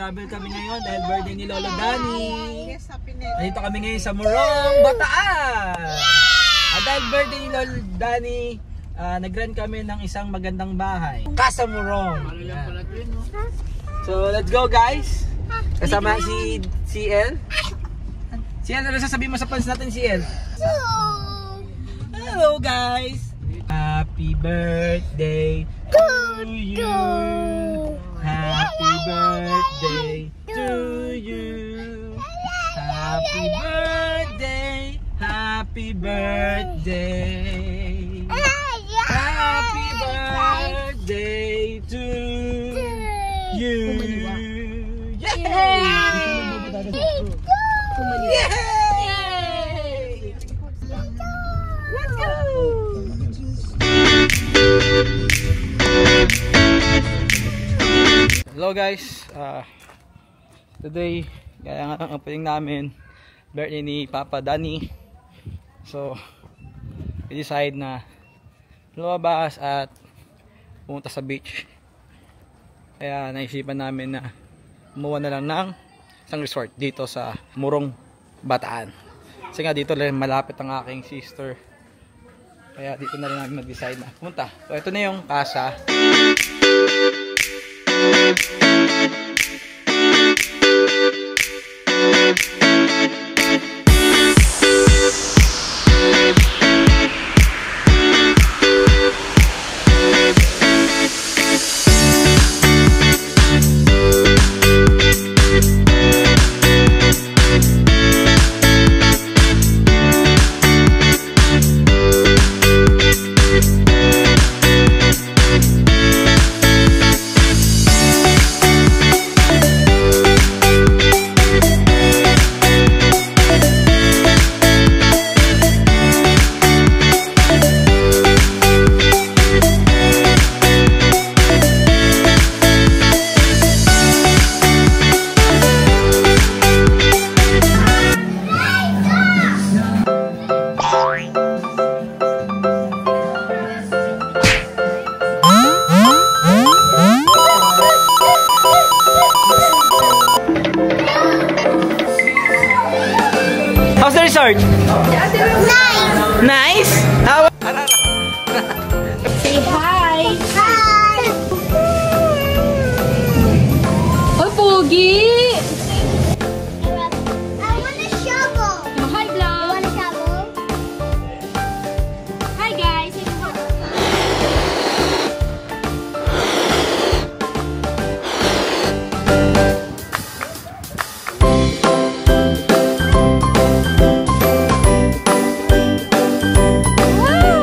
travel kami ngayon dahil birthday ni Lolo Danny. Nandito kami ngayon sa Morong, Bataan. At dahil birthday ni Lolo Danny, nag-rent kami ng isang magandang bahay, Casa Morong. So let's go guys. Kasama si CL. CL, ano sasabihin mo sa fans natin, CL? Hello guys. Happy birthday to you. Happy birthday to you. Happy birthday. Happy birthday. Happy birthday to you. Yay! Yay! Let's go! Hello guys, today kaya nga ang opening namin, birthday ni Papa Danny. So we decide na lumabas at pumunta sa beach. Kaya naisipan namin na umuha na lang ng isang resort dito sa Morong, Bataan. Kasi nga dito lang malapit ang aking sister. Kaya dito na rin namin mag-decide na pumunta. So ito na yung casa. How's the resort? Nice! Nice? How? Say hi! Hi! Oh, Pogi! I want a shovel. Hi, vlog! You want a shovel? Hi, guys! Wow!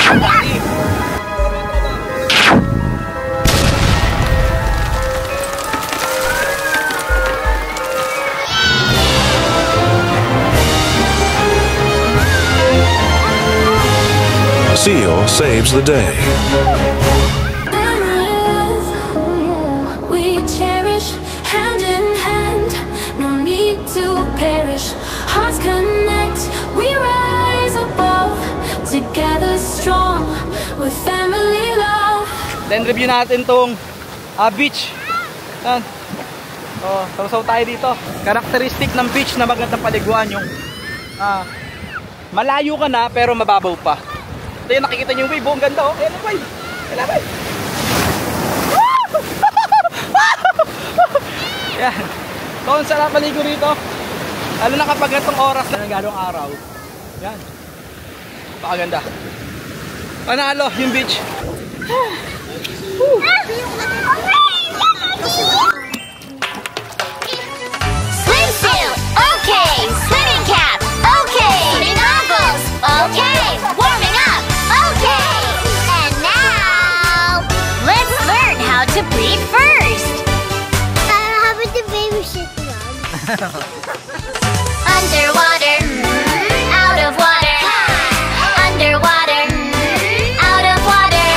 Seal saves the day. We cherish hand in hand, no need to perish. Hearts connect, we rise above, together strong with family love. Then review natin tong beach. Yan. So, sausaw tayo dito. Karakteristik ng beach na magandang paliguan yung malayo ka na pero mababaw pa. Ito yung nakikita niyo yung wave. Ang ganda oh. Ayan yung wave. Ayan yung wave. Yan. So, ang sarap maligo rito. Lalo na kapag itong oras na naggalong araw. Yan. Pakaganda. Panalo yung beach. Swimsuit, okay. Swimming cap, okay. Swimming goggles, okay. Warming up, okay. And now, let's learn how to breathe first. How about the baby shit vlog? Underwater, out of water. Underwater, out of water.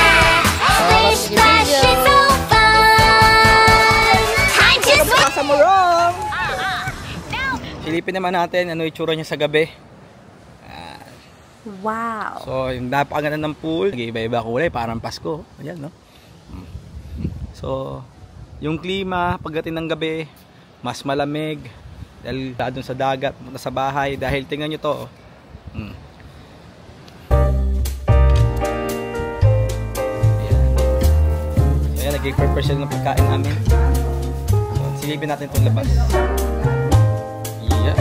Splish, splash, it's so fun. Time to swim. Sa murong. Silipin naman natin ano itsura niya sa gabi. Wow. So, yung napakaganda ng pool, nag-iiba-iba kulay, parang Pasko. Ayan, no? So, yung klima, pagdating ng gabi, mas malamig. Dahil doon sa dagat, sa bahay. Dahil tingnan nyo to. Ayan. So, ayan, nag-i-prepare sila ng pagkain namin. So, silipin natin itong labas. Yeah.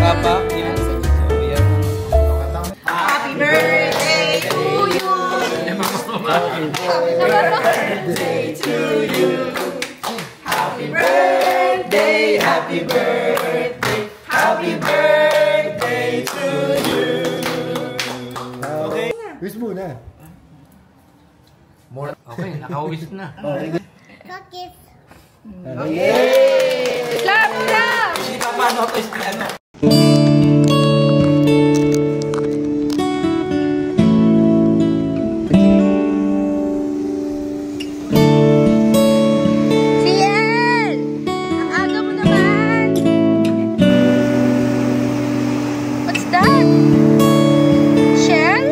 Papa, yan. So, yan. Happy birthday to you. Happy birthday to you. Happy birthday, happy birthday, happy birthday to you. Okay. Wish muna. Okay, naka-wish na. Cookies. Yay! Clap, clap! Hindi pa paano ito is ano. Ciel! Ang aga mo naman! What's that? Shell?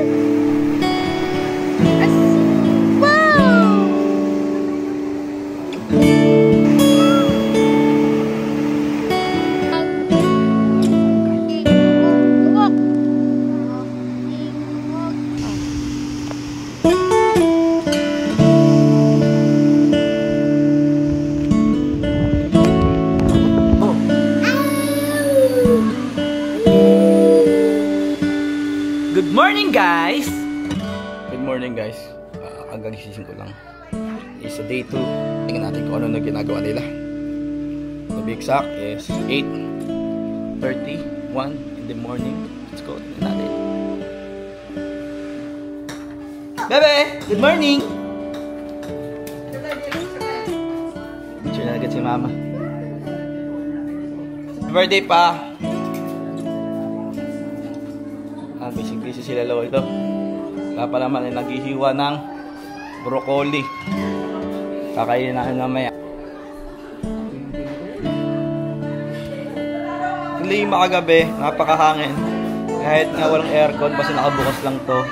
Wow! Good morning guys! Good morning guys. Hanggang gising ko lang. It's a day 2. Tingnan natin kung ano na ginagawa nila. To be exact is 8:31 in the morning. Let's go. Tingnan natin. Bebe! Good morning! Picture na agad si mama. Birthday pa! Busy sila lolo. Kaya pala naman ay naghihiwa ng broccoli. Kakainin natin mamaya. Klima kagabi, napakahangin. Kahit nga walang aircon, basta nakabukas lang to.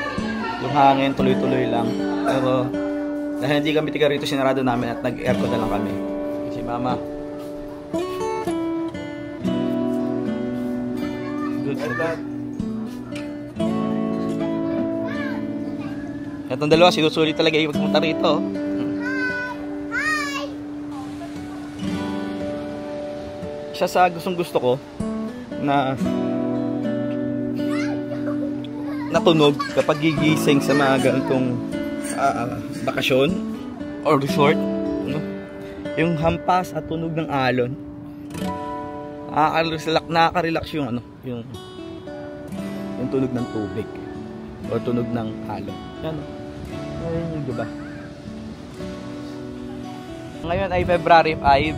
Yung hangin, tuloy-tuloy lang. Pero dahil hindi kami tiga rito, sinarado namin at nag-aircon na lang kami. Kasi mama. Good for that. Itong dalawa, sinusulit talaga yung magpunta rito. Isa sa gustong gusto ko na natunog kapag gigising sa mga ganitong bakasyon or resort, no? Yung hampas at tunog ng alon. Nakaka-relax yung yung tunog ng tubig o tunog ng alon. Yan, no? Ayun yung diba? Ngayon ay February 5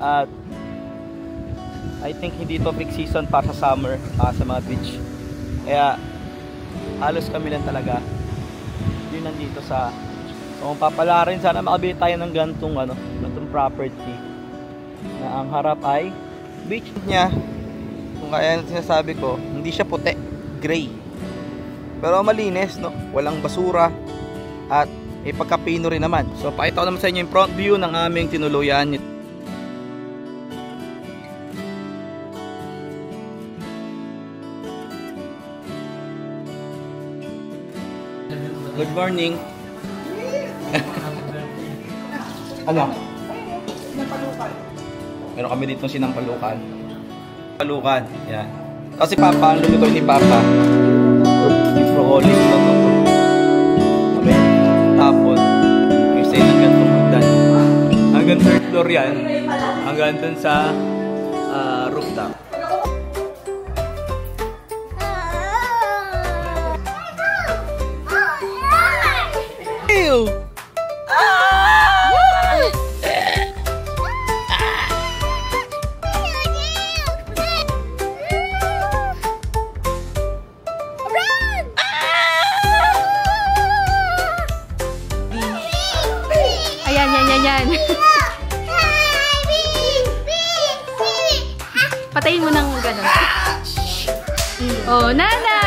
at I think hindi to peak season para sa summer, sa mga beach. Kaya halos kami lang talaga yun nandito sa, so kung papala rin sana makabili tayo ng gantong property na ang harap ay beach niya. Kung kaya sinasabi ko, hindi siya puti, gray, pero malinis, no? Walang basura at may pagkapino rin naman. So pakita ko naman sa inyo yung front view ng aming tinuluyan. Good morning. Ano? Meron kami dito sinampalukan. Palukan, yan. Kasi Papa, ang luluto ni Papa. Ifroholic na to. Okay. Tapos, yung say hanggang tumagdan. Hanggang third floor yan. Hanggang dun sa rooftop. Ew! Yan. Patayin mo ng gano'n. Oh, Nana!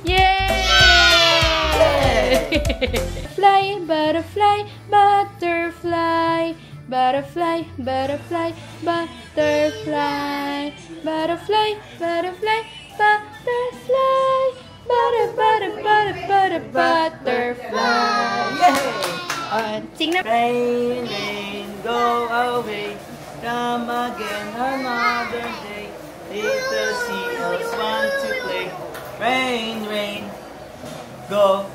Yay! Fly, butterfly, butterfly. Butterfly, butterfly, butterfly. Butterfly, butterfly, butterfly. Butterfly. Sing na. Rain, rain, go away. Come again another day. Little seagulls want to play. Rain, rain, go.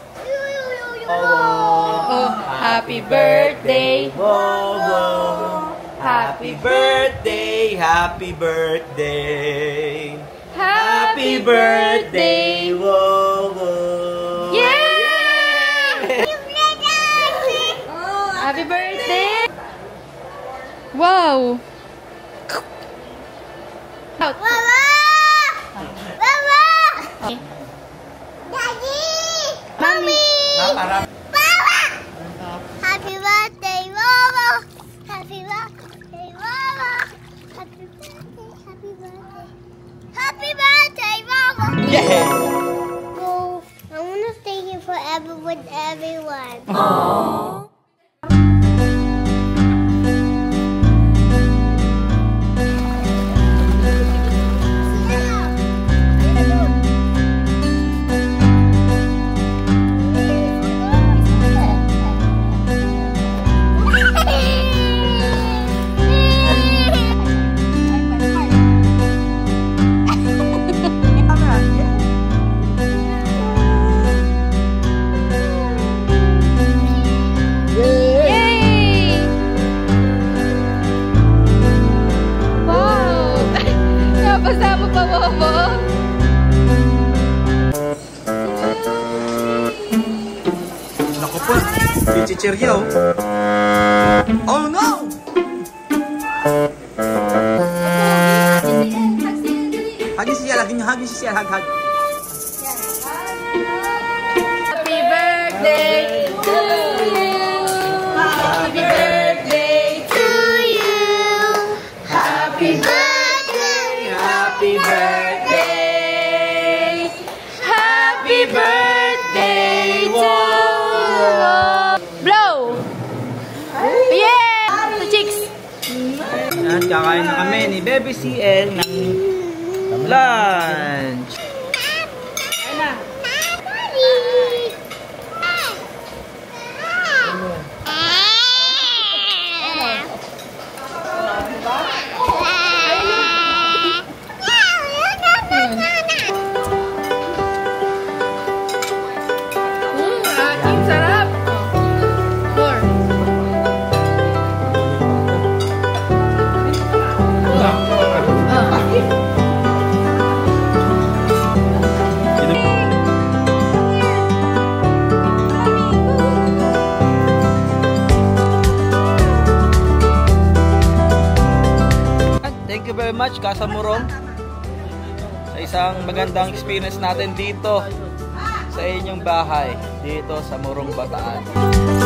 Oh, happy birthday. Whoa, whoa. Happy birthday, happy birthday. Happy birthday, whoa, whoa. Yeah! Happy birthday! Wow! Out. Mommy! Happy birthday, Mama! Happy birthday, Mama! Happy birthday, happy birthday. Happy birthday, Mama! Yeah! Go. I want to stay here forever with everyone. Aww. Chichiryo. Oh no! Hagin si Ciel, hagin si Ciel, hag. Happy birthday to you. Happy birthday to you. Happy birthday. Happy birthday. Happy birthday to you. Blow! Yeah! The chicks! At kakain na kami ni Baby CL ng lunch. Ayun na. Ating sarap! 4 very much, Casa Morong, sa isang magandang experience natin dito sa inyong bahay, dito sa Morong, Bataan.